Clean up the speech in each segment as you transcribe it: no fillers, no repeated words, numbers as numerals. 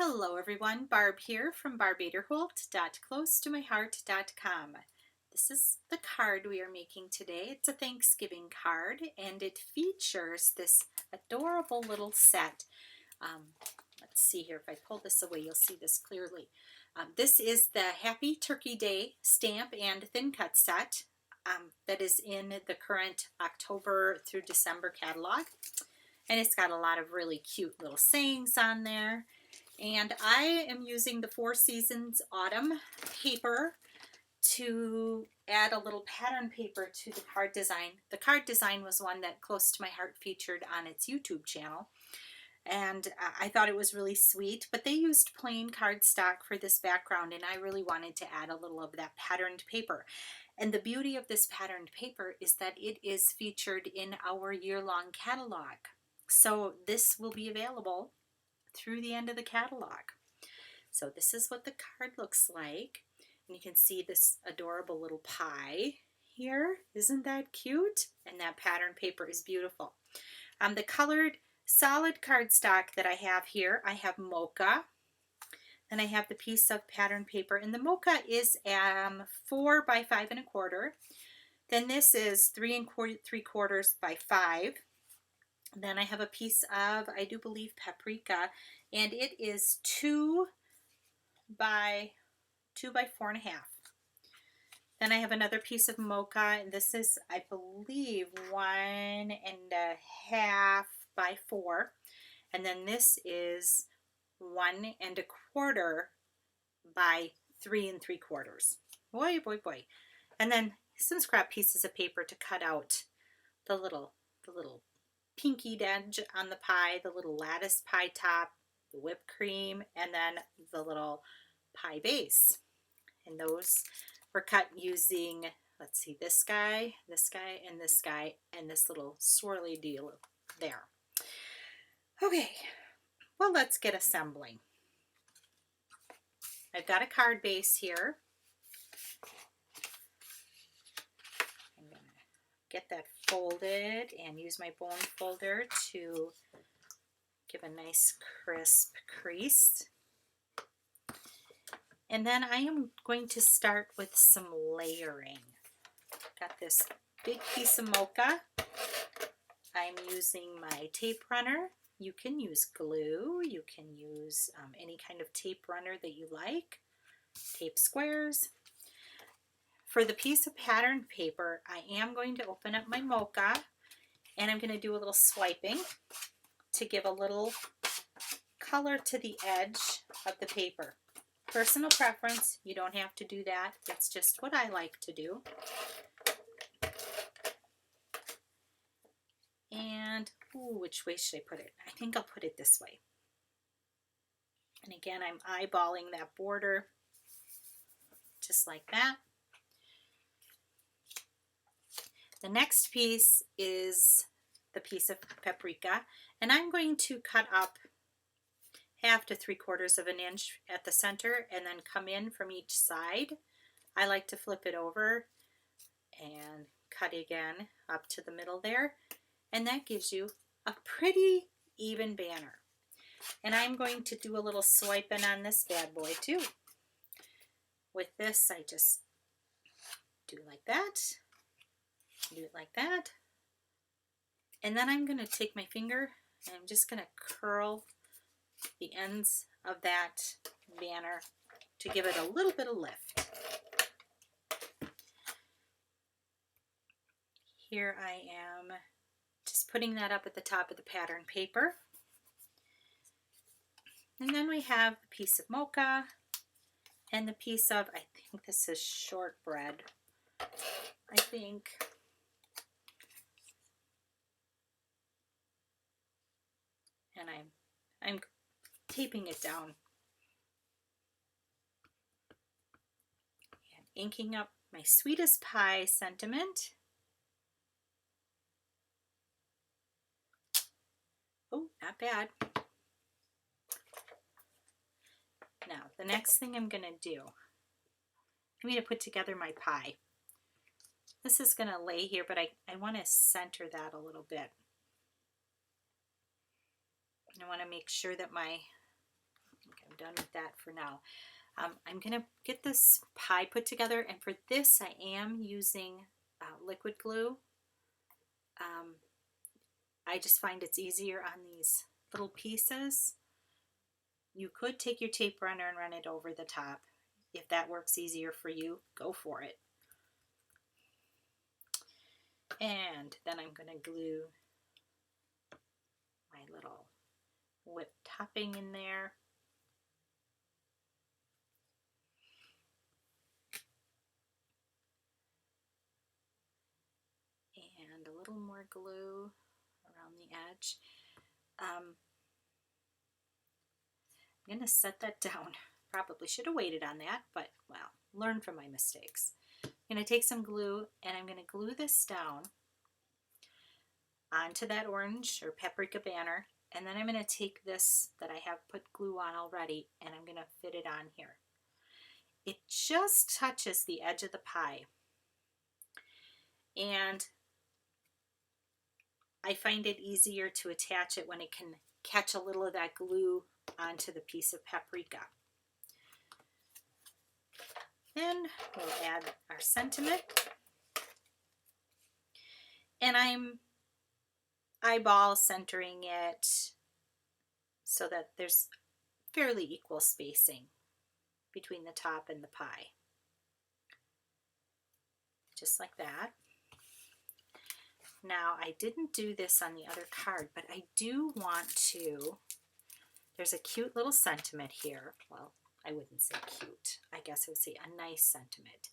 Hello everyone, Barb here from barbaderholt.closetomyheart.com. This is the card we are making today. It's a Thanksgiving card and it features this adorable little set. Let's see here, if I pull this away you'll see this clearly. This is the Happy Turkey Day stamp and thin cut set that is in the current October through December catalog. And it's got a lot of really cute little sayings on there. And I am using the Four Seasons Autumn paper to add a little pattern paper to the card design. The card design was one that Close to My Heart featured on its YouTube channel. And I thought it was really sweet, but they used plain cardstock for this background, and I really wanted to add a little of that patterned paper. And the beauty of this patterned paper is that it is featured in our year-long catalog. So this will be available through the end of the catalog. So this is what the card looks like. And you can see this adorable little pie here. Isn't that cute? And that pattern paper is beautiful. The colored solid cardstock that I have here, I have Mocha. And I have the piece of pattern paper. And the Mocha is 4 by 5 1/4. Then this is 3 3/4 by 5. Then I have a piece of, I do believe, Paprika, and it is 2 by 4 1/2. Then I have another piece of Mocha, and this is, I believe, 1 1/2 by 4. And then this is 1 1/4 by 3 3/4. Boy, boy, boy. And then some scrap pieces of paper to cut out the little pinky edge on the pie, the little lattice pie top, the whipped cream, and then the little pie base. And those were cut using, let's see, this guy, and this guy, and this little swirly deal there. Okay, well, let's get assembling. I've got a card base here. I'm going to get that folded and use my bone folder to give a nice crisp crease. And then I am going to start with some layering. Got this big piece of Mocha. I'm using my tape runner. You can use glue. You can use any kind of tape runner that you like. Tape squares. For the piece of pattern paper, I am going to open up my Mocha and I'm going to do a little swiping to give a little color to the edge of the paper. Personal preference, you don't have to do that. It's just what I like to do. And, ooh, which way should I put it? I think I'll put it this way. And again, I'm eyeballing that border just like that. The next piece is the piece of Paprika, and I'm going to cut up 1/2 to 3/4 of an inch at the center and then come in from each side. I like to flip it over and cut again up to the middle there, and that gives you a pretty even banner. And I'm going to do a little swiping on this bad boy too. With this, I just do like that. Do it like that, and then I'm going to take my finger and I'm just going to curl the ends of that banner to give it a little bit of lift. Here I am just putting that up at the top of the pattern paper, and then we have the piece of Mocha and the piece of, I think this is shortbread, I think. And I'm taping it down and inking up my sweetest pie sentiment. Oh, not bad. Now, the next thing I'm going to do, I'm going to put together my pie. This is going to lay here, but I want to center that a little bit. I want to make sure that my, I think I'm done with that for now. I'm going to get this pie put together, and for this I am using liquid glue. I just find it's easier on these little pieces. You could take your tape runner and run it over the top. If that works easier for you, go for it. And then I'm going to glue my little whipped topping in there. And a little more glue around the edge. I'm going to set that down. Probably should have waited on that, but well, learn from my mistakes. I'm going to take some glue and I'm going to glue this down onto that orange or paprika banner, and then I'm going to take this that I have put glue on already and I'm going to fit it on here. It just touches the edge of the pie, and I find it easier to attach it when it can catch a little of that glue onto the piece of paprika. Then we'll add our sentiment, and I'm eyeball centering it so that there's fairly equal spacing between the top and the pie. Just like that. Now, I didn't do this on the other card, but I do want to, there's a cute little sentiment here. Well, I wouldn't say cute. I guess I would say a nice sentiment.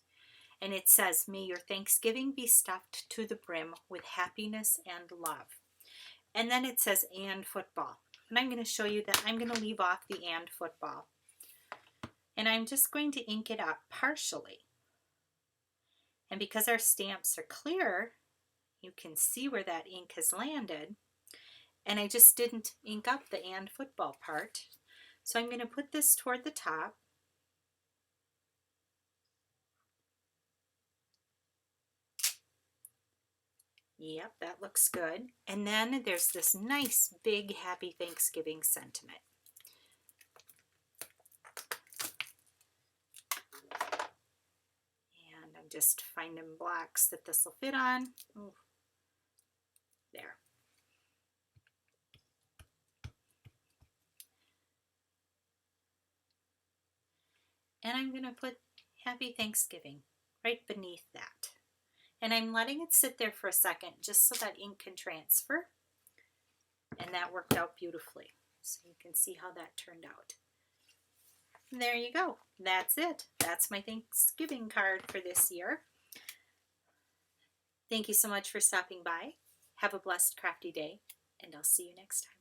And it says, "May your Thanksgiving be stuffed to the brim with happiness and love." And then it says, "and football." And I'm going to show you that I'm going to leave off the "and football." And I'm just going to ink it up partially. And because our stamps are clear, you can see where that ink has landed. And I just didn't ink up the "and football" part. So I'm going to put this toward the top. Yep, that looks good. And then there's this nice big Happy Thanksgiving sentiment. And I'm just finding blocks that this will fit on. Ooh, there. And I'm going to put Happy Thanksgiving right beneath that. And I'm letting it sit there for a second just so that ink can transfer. And that worked out beautifully. So you can see how that turned out. And there you go. That's it. That's my Thanksgiving card for this year. Thank you so much for stopping by. Have a blessed crafty day, and I'll see you next time.